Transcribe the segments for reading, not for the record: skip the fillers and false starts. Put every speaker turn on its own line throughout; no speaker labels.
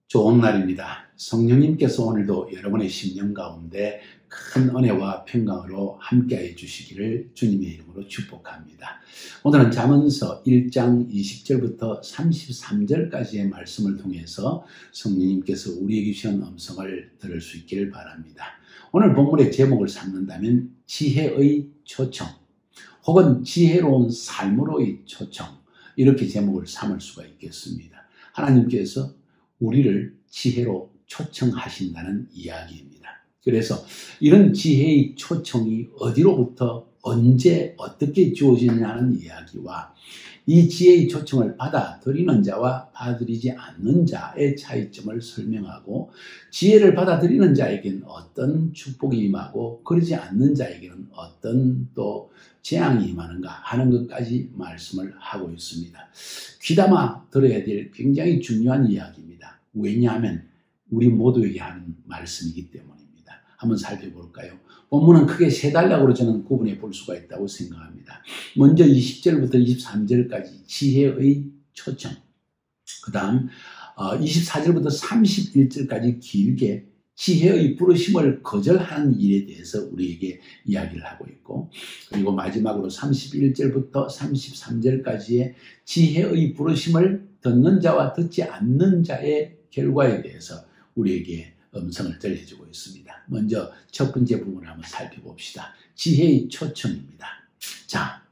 좋은 날입니다. 성령님께서 오늘도 여러분의 심령 가운데 큰 은혜와 평강으로 함께해 주시기를 주님의 이름으로 축복합니다. 오늘은 잠언서 1장 20절부터 33절까지의 말씀을 통해서 성령님께서 우리에게 주신 음성을 들을 수 있기를 바랍니다. 오늘 본문의 제목을 삼는다면 지혜의 초청 혹은 지혜로운 삶으로의 초청, 이렇게 제목을 삼을 수가 있겠습니다. 하나님께서 우리를 지혜로 초청하신다는 이야기입니다. 그래서 이런 지혜의 초청이 어디로부터 언제 어떻게 주어지느냐는 이야기와 이 지혜의 초청을 받아들이는 자와 받아들이지 않는 자의 차이점을 설명하고, 지혜를 받아들이는 자에게는 어떤 축복이 임하고 그러지 않는 자에게는 어떤 또 재앙이 임하는가 하는 것까지 말씀을 하고 있습니다. 귀담아 들어야 될 굉장히 중요한 이야기입니다. 왜냐하면 우리 모두에게 하는 말씀이기 때문입니다. 한번 살펴볼까요? 본문은 크게 세 단락으로 저는 구분해 볼 수가 있다고 생각합니다. 먼저 20절부터 23절까지 지혜의 초청, 그 다음 24절부터 31절까지 길게 지혜의 부르심을 거절하는 일에 대해서 우리에게 이야기를 하고 있고, 그리고 마지막으로 31절부터 33절까지의 지혜의 부르심을 듣는 자와 듣지 않는 자의 결과에 대해서 우리에게 음성을 들려주고 있습니다. 먼저 첫 번째 부분을 한번 살펴봅시다. 지혜의 초청입니다. 자,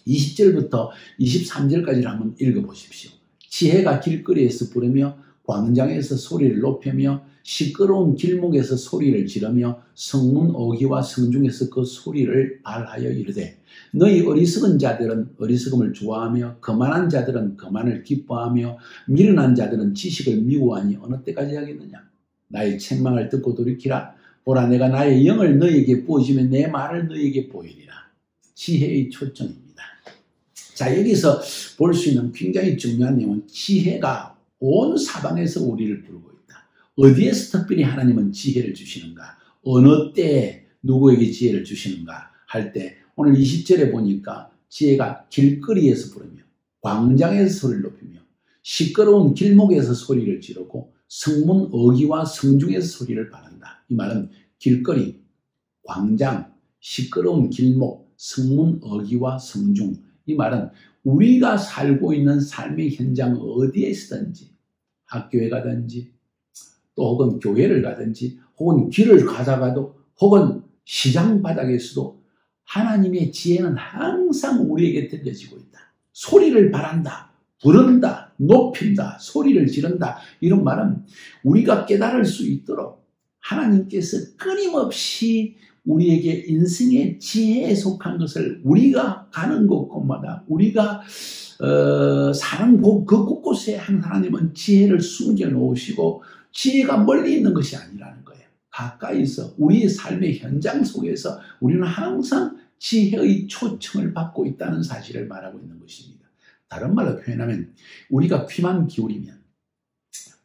20절부터 23절까지를 한번 읽어보십시오. 지혜가 길거리에서 부르며 광장에서 소리를 높이며 시끄러운 길목에서 소리를 지르며 성문 어귀와 성중에서 그 소리를 발하여 이르되, 너희 어리석은 자들은 어리석음을 좋아하며 거만한 자들은 거만을 기뻐하며 미련한 자들은 지식을 미워하니 어느 때까지 하겠느냐? 나의 책망을 듣고 돌이키라. 보라, 내가 나의 영을 너희에게 부어주며 내 말을 너희에게 보이리라. 지혜의 초청입니다. 자, 여기서 볼 수 있는 굉장히 중요한 내용은 지혜가 온 사방에서 우리를 부르고 있다. 어디에서 특별히 하나님은 지혜를 주시는가? 어느 때에 누구에게 지혜를 주시는가? 할 때 오늘 20절에 보니까 지혜가 길거리에서 부르며 광장에서 소리를 높이며 시끄러운 길목에서 소리를 지르고 성문 어귀와 성중에서 소리를 발한다. 이 말은 길거리, 광장, 시끄러운 길목, 성문 어귀와 성중, 이 말은 우리가 살고 있는 삶의 현장 어디에 있든지, 학교에 가든지 또 혹은 교회를 가든지 혹은 길을 가다가도 혹은 시장 바닥에서도 하나님의 지혜는 항상 우리에게 들려지고 있다. 소리를 바란다, 부른다, 높인다, 소리를 지른다. 이런 말은 우리가 깨달을 수 있도록 하나님께서 끊임없이 우리에게 인생의 지혜에 속한 것을 우리가 가는 곳곳마다 우리가 사는 그 곳곳에 하나님은 지혜를 숨겨 놓으시고, 지혜가 멀리 있는 것이 아니라는 거예요. 가까이서 우리의 삶의 현장 속에서 우리는 항상 지혜의 초청을 받고 있다는 사실을 말하고 있는 것입니다. 다른 말로 표현하면 우리가 귀만 기울이면,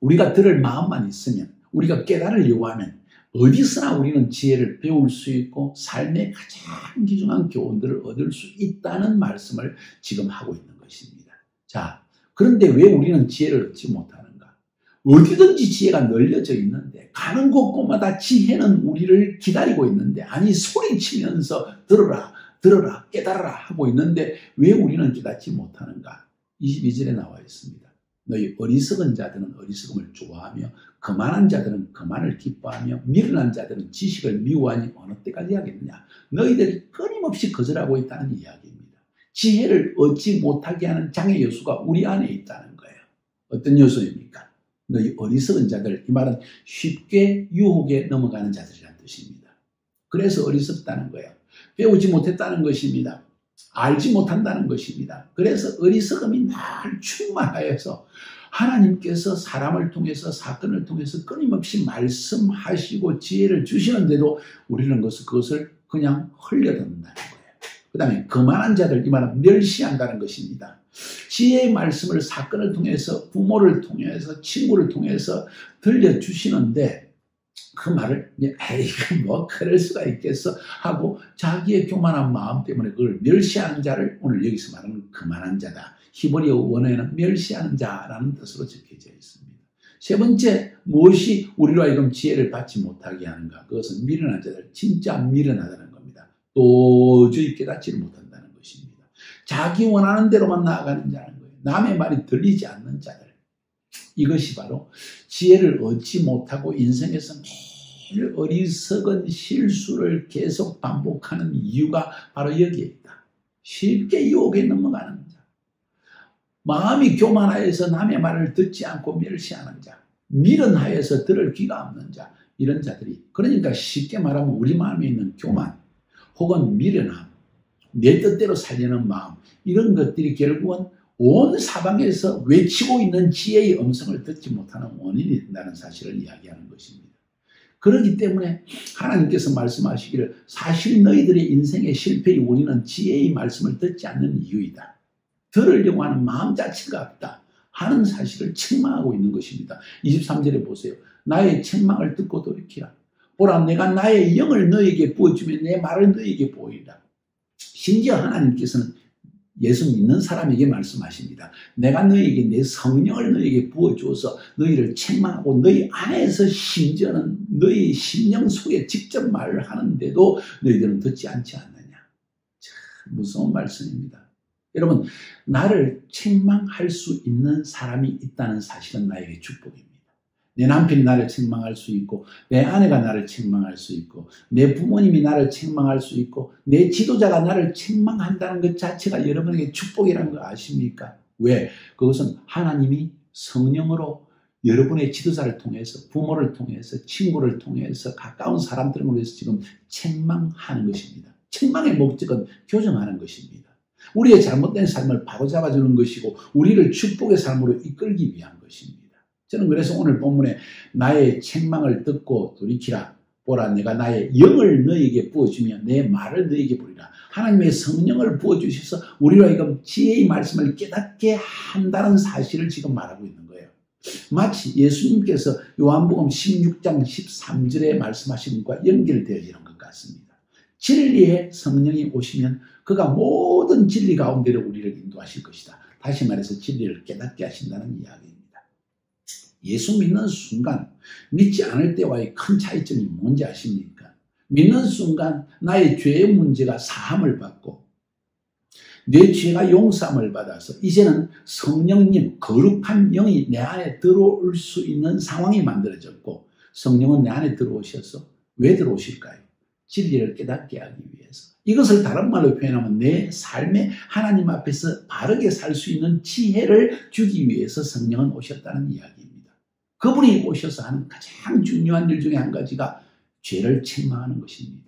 우리가 들을 마음만 있으면, 우리가 깨달으려고 하면 어디서나 우리는 지혜를 배울 수 있고 삶의 가장 귀중한 교훈들을 얻을 수 있다는 말씀을 지금 하고 있는 것입니다. 자, 그런데 왜 우리는 지혜를 얻지 못하는가? 어디든지 지혜가 널려져 있는데, 가는 곳곳마다 지혜는 우리를 기다리고 있는데, 아니 소리치면서 들어라, 들어라, 깨달아라 하고 있는데 왜 우리는 깨닫지 못하는가? 22절에 나와 있습니다. 너희 어리석은 자들은 어리석음을 좋아하며 거만한 자들은 거만을 기뻐하며 미련한 자들은 지식을 미워하니 어느 때까지 하겠느냐? 너희들이 끊임없이 거절하고 있다는 이야기입니다. 지혜를 얻지 못하게 하는 장애 요소가 우리 안에 있다는 거예요. 어떤 요소입니까? 너희 어리석은 자들, 이 말은 쉽게 유혹에 넘어가는 자들이라는 뜻입니다. 그래서 어리석다는 거예요. 배우지 못했다는 것입니다. 알지 못한다는 것입니다. 그래서 어리석음이 날 충만하여서 하나님께서 사람을 통해서, 사건을 통해서 끊임없이 말씀하시고 지혜를 주시는데도 우리는 그것을 그냥 흘려듣는다는 거예요. 그 다음에 거만한 자들, 이 말은 멸시한다는 것입니다. 지혜의 말씀을 사건을 통해서, 부모를 통해서, 친구를 통해서 들려주시는데 그 말을 에이 뭐 그럴 수가 있겠어 하고 자기의 교만한 마음 때문에 그걸 멸시하는 자를 오늘 여기서 말하는 거만한 자다. 히브리어 원어에는 멸시하는 자라는 뜻으로 적혀져 있습니다. 세 번째, 무엇이 우리로 하여금 지혜를 받지 못하게 하는가? 그것은 미련한 자들, 진짜 미련하다는 겁니다. 도저히 깨닫지를 못한다는 것입니다. 자기 원하는 대로만 나아가는 자는 거예요. 남의 말이 들리지 않는 자들. 이것이 바로 지혜를 얻지 못하고 인생에서 매일 어리석은 실수를 계속 반복하는 이유가 바로 여기에 있다. 쉽게 유혹에 넘어가는 자. 마음이 교만하여서 남의 말을 듣지 않고 멸시하는 자. 미련하여서 들을 귀가 없는 자. 이런 자들이, 그러니까 쉽게 말하면 우리 마음에 있는 교만 혹은 미련함, 내 뜻대로 살려는 마음, 이런 것들이 결국은 온 사방에서 외치고 있는 지혜의 음성을 듣지 못하는 원인이 된다는 사실을 이야기하는 것입니다. 그렇기 때문에 하나님께서 말씀하시기를 사실 너희들의 인생의 실패의 원인은 지혜의 말씀을 듣지 않는 이유이다. 들으려고 하는 마음 자체가 없다 하는 사실을 책망하고 있는 것입니다. 23절에 보세요. 나의 책망을 듣고 돌이키라. 보라, 내가 나의 영을 너에게 부어주며 내 말을 너에게 보이리라. 심지어 하나님께서는 예수 믿는 사람에게 말씀하십니다. 내가 너에게 내 성령을 너에게 부어주어서 너희를 책망하고 너희 안에서 심지어는 너희 심령 속에 직접 말을 하는데도 너희들은 듣지 않지 않느냐. 참 무서운 말씀입니다. 여러분, 나를 책망할 수 있는 사람이 있다는 사실은 나에게 축복입니다. 내 남편이 나를 책망할 수 있고, 내 아내가 나를 책망할 수 있고, 내 부모님이 나를 책망할 수 있고, 내 지도자가 나를 책망한다는 것 자체가 여러분에게 축복이라는 거 아십니까? 왜? 그것은 하나님이 성령으로 여러분의 지도자를 통해서, 부모를 통해서, 친구를 통해서, 가까운 사람들을 위해서 지금 책망하는 것입니다. 책망의 목적은 교정하는 것입니다. 우리의 잘못된 삶을 바로잡아주는 것이고 우리를 축복의 삶으로 이끌기 위한 것입니다. 저는 그래서 오늘 본문에 나의 책망을 듣고 돌이키라. 보라, 내가 나의 영을 너에게 부어주며 내 말을 너에게 보리라. 하나님의 성령을 부어주셔서 우리로 하여금 지혜의 말씀을 깨닫게 한다는 사실을 지금 말하고 있는 거예요. 마치 예수님께서 요한복음 16장 13절에 말씀하신 것과 연결되어지는 것 같습니다. 진리의 성령이 오시면 그가 모든 진리 가운데로 우리를 인도하실 것이다. 다시 말해서 진리를 깨닫게 하신다는 이야기입니다. 예수 믿는 순간, 믿지 않을 때와의 큰 차이점이 뭔지 아십니까? 믿는 순간 나의 죄의 문제가 사함을 받고 내 죄가 용서함을 받아서 이제는 성령님, 거룩한 영이 내 안에 들어올 수 있는 상황이 만들어졌고, 성령은 내 안에 들어오셔서 왜 들어오실까요? 진리를 깨닫게 하기 위해서. 이것을 다른 말로 표현하면 내 삶에 하나님 앞에서 바르게 살 수 있는 지혜를 주기 위해서 성령은 오셨다는 이야기입니다. 그분이 오셔서 하는 가장 중요한 일 중에 한 가지가 죄를 책망하는 것입니다.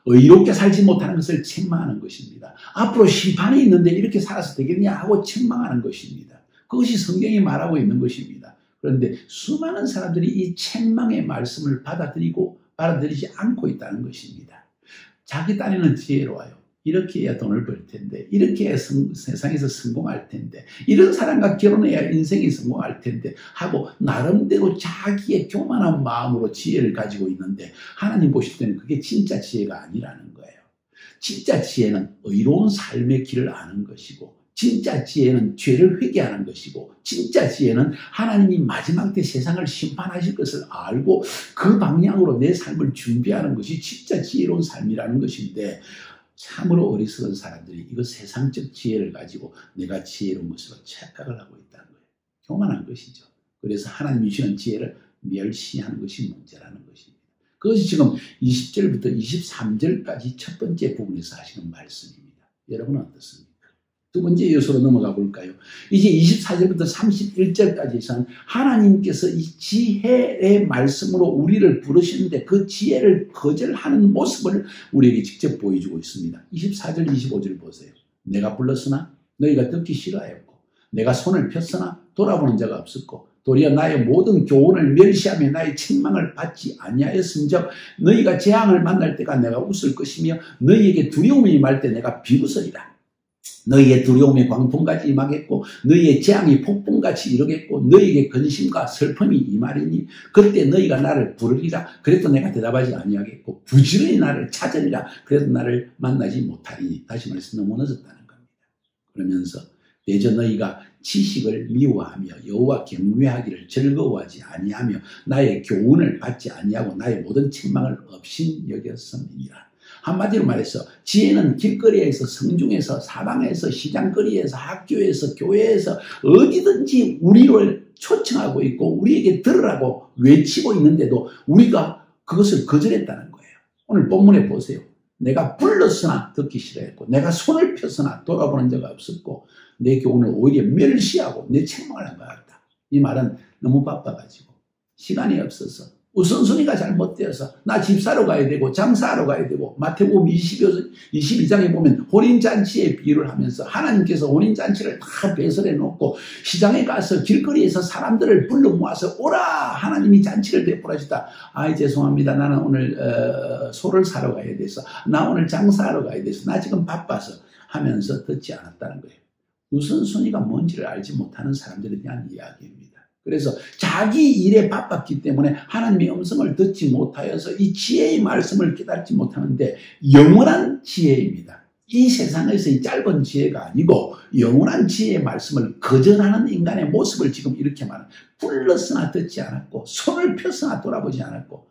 의롭게 살지 못하는 것을 책망하는 것입니다. 앞으로 심판이 있는데 이렇게 살아서 되겠냐 하고 책망하는 것입니다. 그것이 성경이 말하고 있는 것입니다. 그런데 수많은 사람들이 이 책망의 말씀을 받아들이지 않고 있다는 것입니다. 자기 딴에는 지혜로워요. 이렇게 해야 돈을 벌 텐데, 이렇게 해야 세상에서 성공할 텐데, 이런 사람과 결혼해야 인생이 성공할 텐데 하고 나름대로 자기의 교만한 마음으로 지혜를 가지고 있는데 하나님 보실 때는 그게 진짜 지혜가 아니라는 거예요. 진짜 지혜는 의로운 삶의 길을 아는 것이고, 진짜 지혜는 죄를 회개하는 것이고, 진짜 지혜는 하나님이 마지막 때 세상을 심판하실 것을 알고 그 방향으로 내 삶을 준비하는 것이 진짜 지혜로운 삶이라는 것인데, 참으로 어리석은 사람들이 이거 세상적 지혜를 가지고 내가 지혜로운 것으로 착각을 하고 있다는 거예요. 교만한 것이죠. 그래서 하나님이 주시는 지혜를 멸시하는 것이 문제라는 것입니다. 그것이 지금 20절부터 23절까지 첫 번째 부분에서 하시는 말씀입니다. 여러분은 어떻습니까? 두 번째 요소로 넘어가 볼까요? 이제 24절부터 31절까지에서는 하나님께서 이 지혜의 말씀으로 우리를 부르시는데 그 지혜를 거절하는 모습을 우리에게 직접 보여주고 있습니다. 24절, 25절 보세요. 내가 불렀으나 너희가 듣기 싫어하였고, 내가 손을 폈으나 돌아보는 자가 없었고, 도리어 나의 모든 교훈을 멸시하며 나의 책망을 받지 아니하였은즉 너희가 재앙을 만날 때가 내가 웃을 것이며 너희에게 두려움이 임할 때 내가 비웃으리라. 너희의 두려움이 광풍같이 임하겠고 너희의 재앙이 폭풍같이 이르겠고 너희에게 근심과 슬픔이 임하리니 그때 너희가 나를 부르리라. 그래도 내가 대답하지 아니하겠고 부지런히 나를 찾으리라. 그래도 나를 만나지 못하리니. 다시 말해서 너무 늦었다는 겁니다. 그러면서 대저 너희가 지식을 미워하며 여호와 경외하기를 즐거워하지 아니하며 나의 교훈을 받지 아니하고 나의 모든 책망을 업신여겼음이니라. 한마디로 말해서 지혜는 길거리에서 성중에서 사방에서 시장거리에서 학교에서 교회에서 어디든지 우리를 초청하고 있고 우리에게 들으라고 외치고 있는데도 우리가 그것을 거절했다는 거예요. 오늘 본문에 보세요. 내가 불렀으나 듣기 싫어했고 내가 손을 펴서나 돌아보는 자가 없었고 내 교훈을 오히려 멸시하고 내 책망을 한 것 같다. 이 말은 너무 바빠가지고 시간이 없어서 우선순위가 잘못되어서 나 집 사러 가야 되고 장사하러 가야 되고 마태복음 22장에 보면 혼인잔치의 비유를 하면서 하나님께서 혼인잔치를 다 배설해 놓고 시장에 가서 길거리에서 사람들을 불러 모아서 오라 하나님이 잔치를 베풀어주다. 아이 죄송합니다. 나는 오늘 소를 사러 가야 돼서 나 오늘 장사하러 가야 돼서 나 지금 바빠서 하면서 듣지 않았다는 거예요. 우선순위가 뭔지를 알지 못하는 사람들에 대한 이야기입니다. 그래서 자기 일에 바빴기 때문에 하나님의 음성을 듣지 못하여서 이 지혜의 말씀을 깨닫지 못하는데 영원한 지혜입니다. 이 세상에서의 짧은 지혜가 아니고 영원한 지혜의 말씀을 거절하는 인간의 모습을 지금 이렇게 말합니다. 불렀으나 듣지 않았고 손을 펴서나 돌아보지 않았고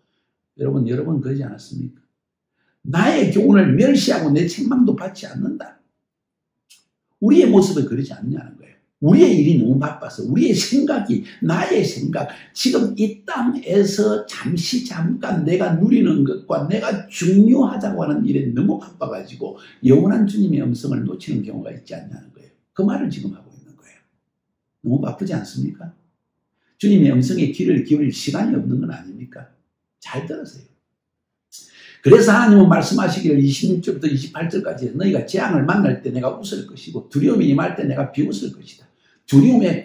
여러분 그러지 않았습니까? 나의 교훈을 멸시하고 내 책망도 받지 않는다. 우리의 모습은 그러지 않냐는 거예요. 우리의 일이 너무 바빠서 우리의 생각이 나의 생각 지금 이 땅에서 잠깐 내가 누리는 것과 내가 중요하다고 하는 일에 너무 바빠가지고 영원한 주님의 음성을 놓치는 경우가 있지 않냐는 거예요. 그 말을 지금 하고 있는 거예요. 너무 바쁘지 않습니까? 주님의 음성에 귀를 기울일 시간이 없는 건 아닙니까? 잘 들으세요. 그래서 하나님은 말씀하시기를 26절부터 28절까지 너희가 재앙을 만날 때 내가 웃을 것이고 두려움이 임할 때 내가 비웃을 것이다. 두려움에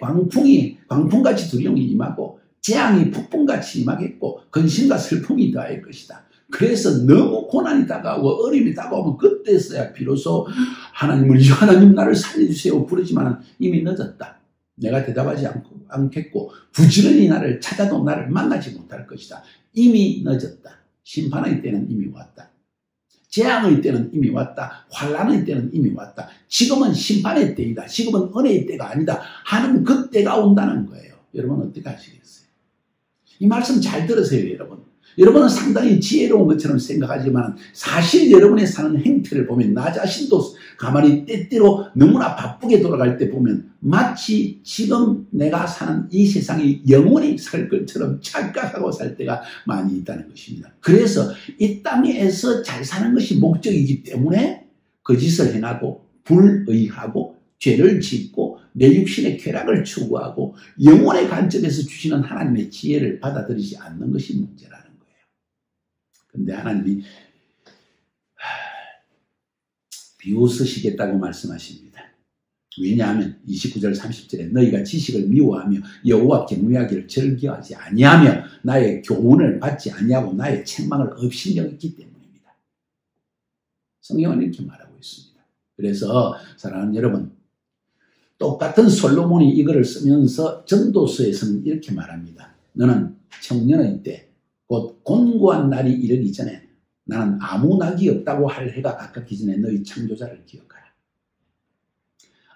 광풍같이 두려움이 임하고 재앙이 폭풍같이 임하겠고 근심과 슬픔이 더할 것이다. 그래서 너무 고난이 다가오고 어려움이 다가오면 그때서야 비로소 하나님 나를 살려주세요 부르지만 이미 늦었다. 내가 대답하지 않겠고 부지런히 나를 찾아도 나를 만나지 못할 것이다. 이미 늦었다. 심판의 때는 이미 왔다. 재앙의 때는 이미 왔다. 환난의 때는 이미 왔다. 지금은 심판의 때이다. 지금은 은혜의 때가 아니다 하는 그 때가 온다는 거예요. 여러분 어떻게 하시겠어요? 이 말씀 잘 들으세요. 여러분은 상당히 지혜로운 것처럼 생각하지만 사실 여러분의 사는 행태를 보면 나 자신도 가만히 때때로 너무나 바쁘게 돌아갈 때 보면 마치 지금 내가 사는 이 세상이 영원히 살 것처럼 착각하고 살 때가 많이 있다는 것입니다. 그래서 이 땅에서 잘 사는 것이 목적이기 때문에 거짓을 행하고 불의하고 죄를 짓고 내 육신의 쾌락을 추구하고 영혼의 관점에서 주시는 하나님의 지혜를 받아들이지 않는 것이 문제라는 거예요. 그런데 하나님이 비웃으시겠다고 말씀하십니다. 왜냐하면 29절 30절에 너희가 지식을 미워하며 여호와 경외하기를 즐겨하지 아니하며 나의 교훈을 받지 아니하고 나의 책망을 업신여겼기 때문입니다. 성경은 이렇게 말하고 있습니다. 그래서 사랑하는 여러분, 똑같은 솔로몬이 이거를 쓰면서 전도서에서는 이렇게 말합니다. 너는 청년의 때 곧 곤고한 날이 이르기 전에 나는 아무 낙이 없다고 할 해가 가깝기 전에 너희 창조자를 기억하라.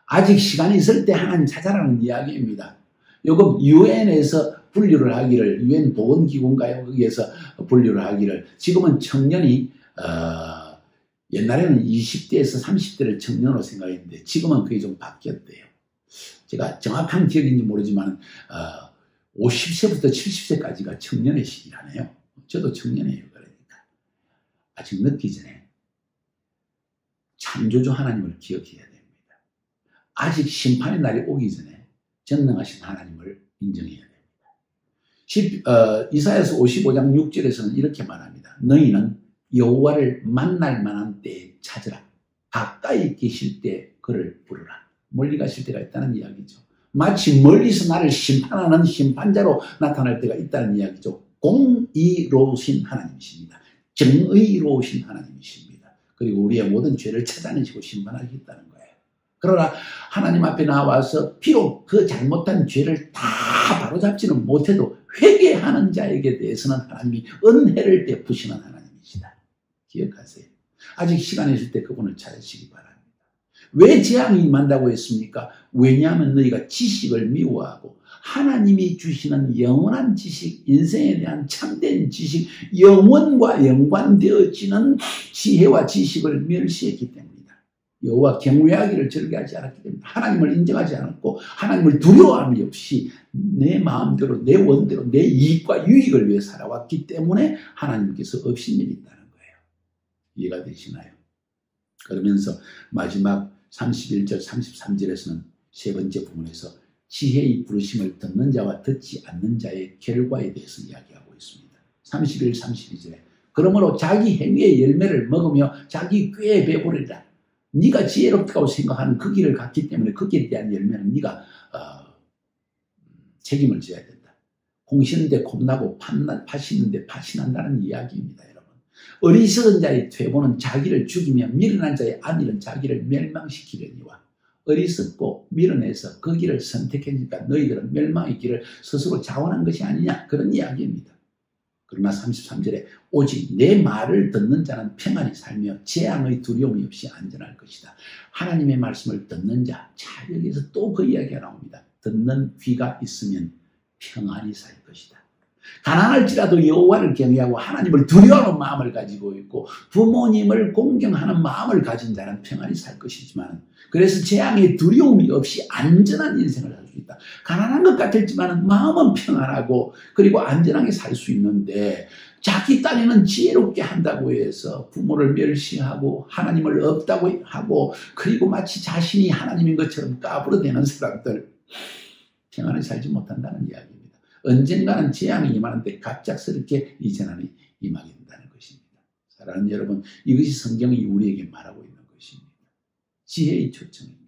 아직 시간이 있을 때 하나님 찾아라는 이야기입니다. 요금 유엔에서 분류를 하기를, 유엔 보건기구인가요? 거기에서 분류를 하기를, 지금은 청년이 옛날에는 20대에서 30대를 청년으로 생각했는데 지금은 그게 좀 바뀌었대요. 제가 정확한 기억인지 모르지만 50세부터 70세까지가 청년의 시기라네요. 저도 청년이에요. 그러니까 아직 늦기 전에 창조주 하나님을 기억해야 됩니다. 아직 심판의 날이 오기 전에 전능하신 하나님을 인정해야 됩니다. 이사야서 55장 6절에서는 이렇게 말합니다. 너희는 여호와를 만날 만한 때에 찾으라. 가까이 계실 때 그를 부르라. 멀리 가실 때가 있다는 이야기죠. 마치 멀리서 나를 심판하는 심판자로 나타날 때가 있다는 이야기죠. 공의로우신 하나님이십니다. 정의로우신 하나님이십니다. 그리고 우리의 모든 죄를 찾아내시고 심판하겠다는 거예요. 그러나 하나님 앞에 나와서 비록 그 잘못한 죄를 다 바로잡지는 못해도 회개하는 자에게 대해서는 하나님이 은혜를 베푸시는 하나님이시다. 기억하세요. 아직 시간이 있을 때 그분을 찾으시기 바랍니다. 왜 재앙이 임한다고 했습니까? 왜냐하면 너희가 지식을 미워하고 하나님이 주시는 영원한 지식, 인생에 대한 참된 지식, 영원과 연관되어지는 지혜와 지식을 멸시했기 때문이다. 여호와 경외하기를 즐겨하지 않았기 때문이다. 하나님을 인정하지 않았고 하나님을 두려워함이 없이 내 마음대로 내 원대로 내 이익과 유익을 위해 살아왔기 때문에 하나님께서 업신여기 있다는 거예요. 이해가 되시나요? 그러면서 마지막 31절 33절에서는 세 번째 부분에서 지혜의 부르심을 듣는 자와 듣지 않는 자의 결과에 대해서 이야기하고 있습니다. 31, 32절에 그러므로 자기 행위의 열매를 먹으며 자기 꾀에 배부르리라. 네가 지혜롭다고 생각하는 그 길을 갔기 때문에 그 길에 대한 열매는 네가 책임을 져야 된다. 공 심는데 곰나고 파시는데 팥이 난다는 이야기입니다. 여러분. 어리석은 자의 퇴보는 자기를 죽이며 미련한 자의 안일은 자기를 멸망시키려니와 어리석고 미련해서 그 길을 선택했으니까 너희들은 멸망의 길을 스스로 자원한 것이 아니냐 그런 이야기입니다. 그러나 33절에 오직 내 말을 듣는 자는 평안히 살며 재앙의 두려움이 없이 안전할 것이다. 하나님의 말씀을 듣는 자, 자 여기서 또 그 이야기가 나옵니다. 듣는 귀가 있으면 평안히 살 것이다. 가난할지라도 여호와를 경외하고 하나님을 두려워하는 마음을 가지고 있고 부모님을 공경하는 마음을 가진 자는 평안히 살 것이지만 그래서 재앙의 두려움이 없이 안전한 인생을 살 수 있다. 가난한 것 같을지만 마음은 평안하고 그리고 안전하게 살 수 있는데 자기 딴에는 지혜롭게 한다고 해서 부모를 멸시하고 하나님을 없다고 하고 그리고 마치 자신이 하나님인 것처럼 까부러대는 사람들 평안히 살지 못한다는 이야기입니다. 언젠가는 재앙이 임하는데 갑작스럽게 이 재난이 임하게 된다는 것입니다. 사랑하는 여러분, 이것이 성경이 우리에게 말하고 있는 것입니다. 지혜의 초청입니다.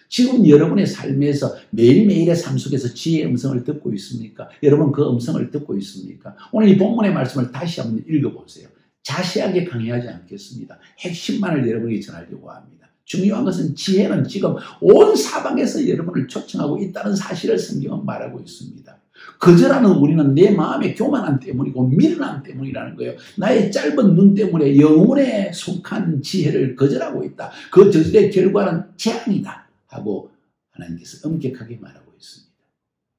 지금 여러분의 삶에서 매일매일의 삶 속에서 지혜의 음성을 듣고 있습니까? 여러분 그 음성을 듣고 있습니까? 오늘 이 본문의 말씀을 다시 한번 읽어보세요. 자세하게 강의하지 않겠습니다. 핵심만을 여러분에게 전하려고 합니다. 중요한 것은 지혜는 지금 온 사방에서 여러분을 초청하고 있다는 사실을 성경은 말하고 있습니다. 거절하는 우리는 내 마음의 교만함 때문이고 미련함 때문이라는 거예요. 나의 짧은 눈 때문에 영혼에 속한 지혜를 거절하고 있다. 그 저절의 결과는 재앙이다 하고 하나님께서 엄격하게 말하고 있습니다.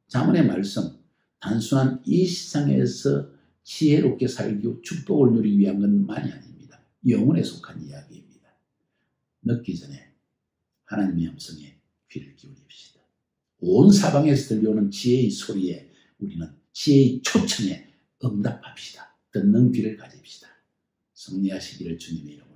잠언의 말씀, 단순한 이 세상에서 지혜롭게 살고 축복을 누리기 위한 것만이 아닙니다. 영혼에 속한 이야기입니다. 늦기 전에 하나님의 음성에 귀를 기울입시다. 온 사방에서 들려오는 지혜의 소리에 우리는 지혜의 초청에 응답합시다. 듣는 귀를 가집시다. 승리하시기를 주님의 이름으로